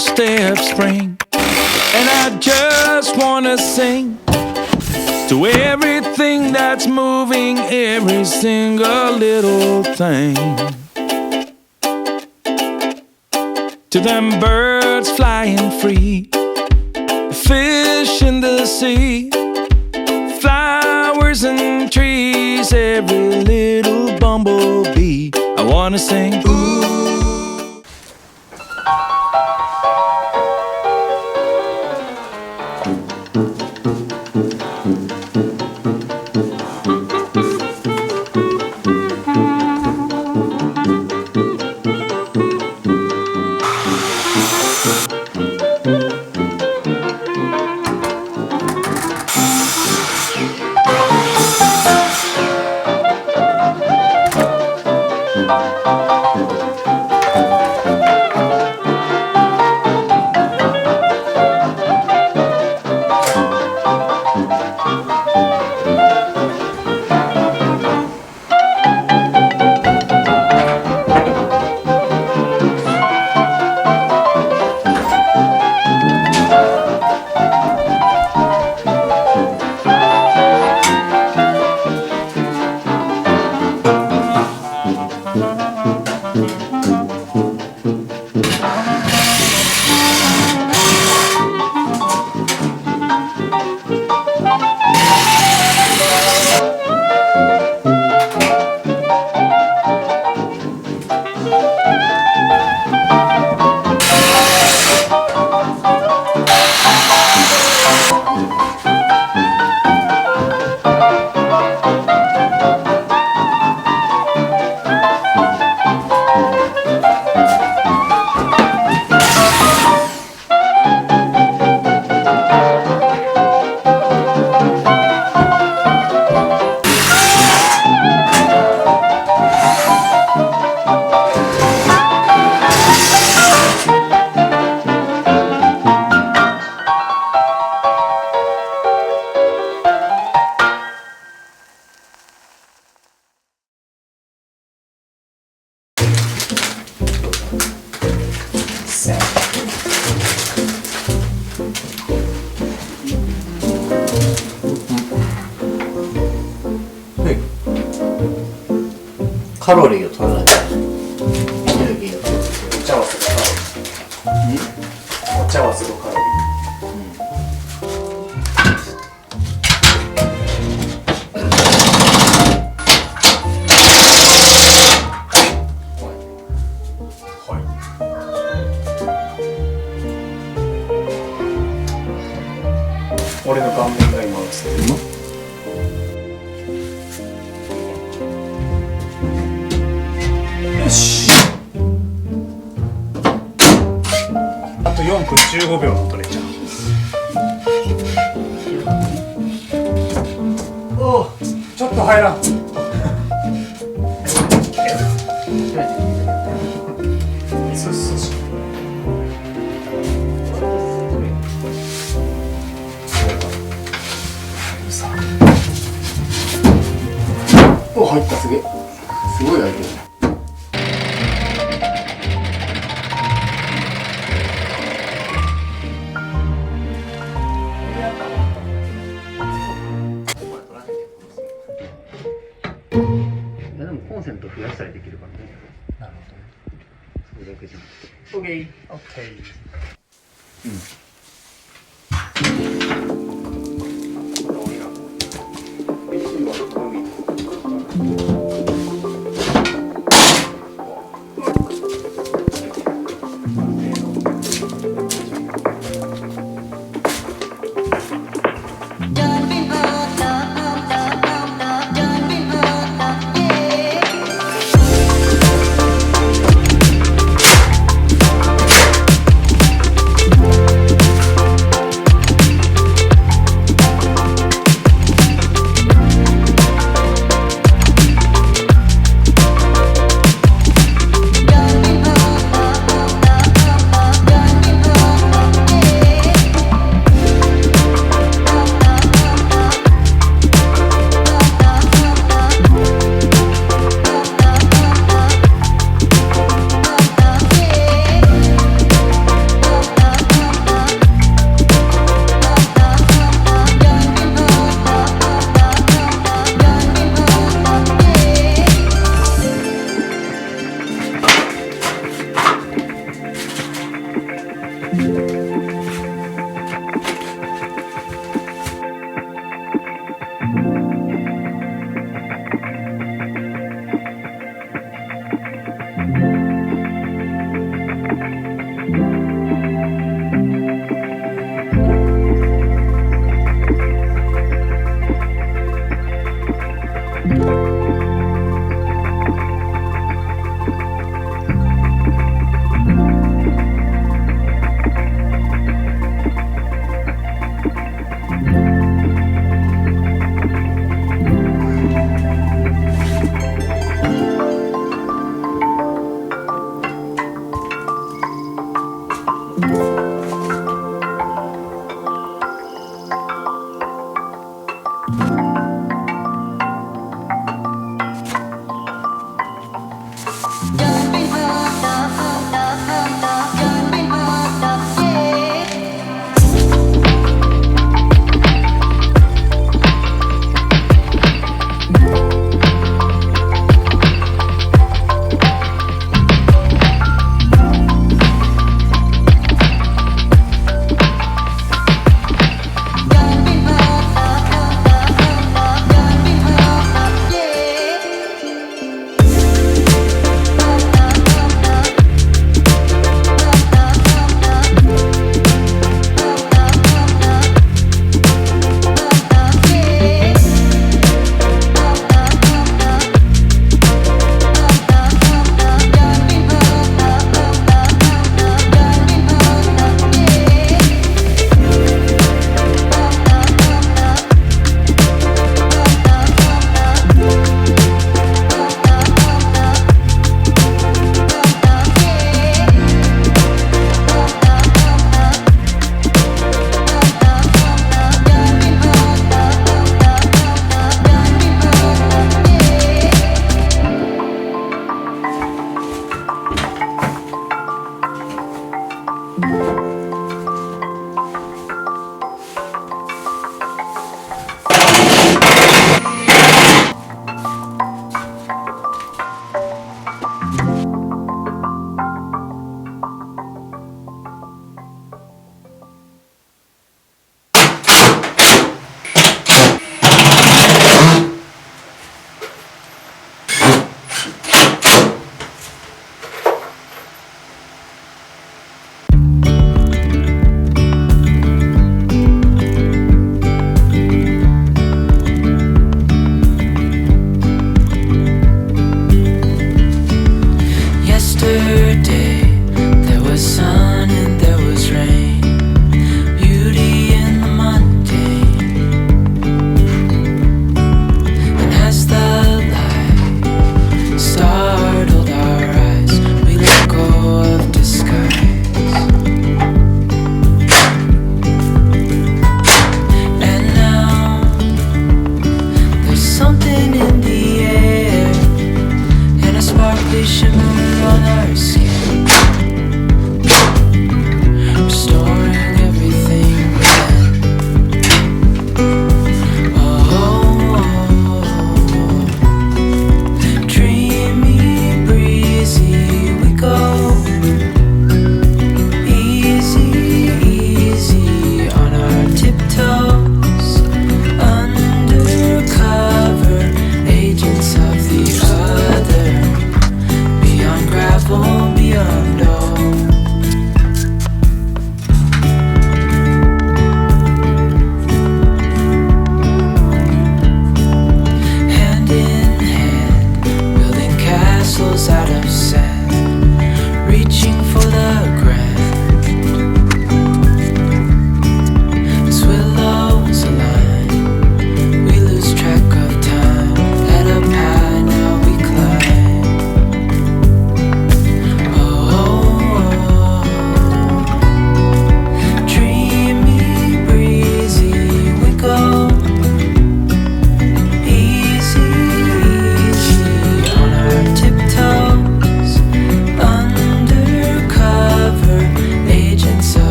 first day of spring, and I just wanna sing to everything that's moving, every single little thing. To them birds flying free, the fish in the sea, flowers and trees, every little bumblebee. I wanna sing ooh. カロリーを取らないとエネルギーをお茶はするカロリー、お茶はするカロリー、俺の顔面が今映ってるの。よし。あと4分15秒の取れちゃう。おお、ちょっと入らん。お、入った、すげえ。すごい開いてるね。でもコンセント増やしたりできるからね。なるほどね。それだけじゃなくて。オッケー。オッケー。うん。